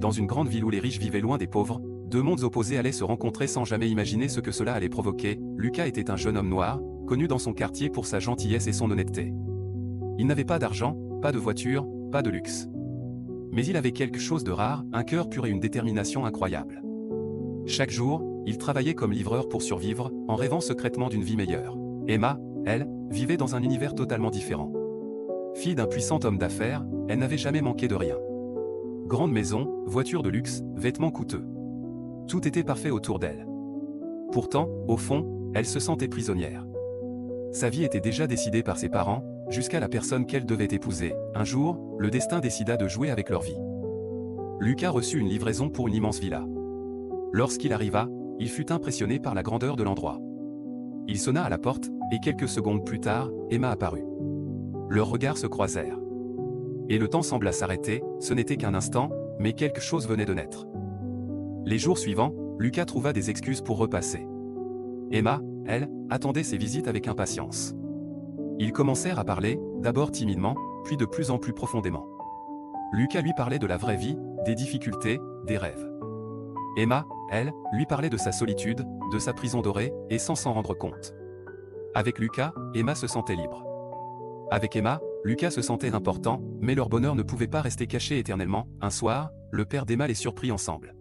dans une grande ville où les riches vivaient loin des pauvres, deux mondes opposés allaient se rencontrer sans jamais imaginer ce que cela allait provoquer. Lucas était un jeune homme noir, connu dans son quartier pour sa gentillesse et son honnêteté. Il n'avait pas d'argent, pas de voiture, pas de luxe. Mais il avait quelque chose de rare, un cœur pur et une détermination incroyable. Chaque jour, il travaillait comme livreur pour survivre, en rêvant secrètement d'une vie meilleure. Emma, elle, vivait dans un univers totalement différent. Fille d'un puissant homme d'affaires, elle n'avait jamais manqué de rien. Grande maison, voiture de luxe, vêtements coûteux. Tout était parfait autour d'elle. Pourtant, au fond, elle se sentait prisonnière. Sa vie était déjà décidée par ses parents, jusqu'à la personne qu'elle devait épouser. Un jour, le destin décida de jouer avec leur vie. Lucas reçut une livraison pour une immense villa. Lorsqu'il arriva, il fut impressionné par la grandeur de l'endroit. Il sonna à la porte, et quelques secondes plus tard, Emma apparut. Leurs regards se croisèrent. Et le temps sembla s'arrêter, ce n'était qu'un instant, mais quelque chose venait de naître. Les jours suivants, Lucas trouva des excuses pour repasser. Emma, elle, attendait ses visites avec impatience. Ils commencèrent à parler, d'abord timidement, puis de plus en plus profondément. Lucas lui parlait de la vraie vie, des difficultés, des rêves. Emma, elle, lui parlait de sa solitude, de sa prison dorée, et sans s'en rendre compte. Avec Lucas, Emma se sentait libre. Avec Emma, Lucas se sentait important, mais leur bonheur ne pouvait pas rester caché éternellement. Un soir, le père d'Emma les surprit ensemble.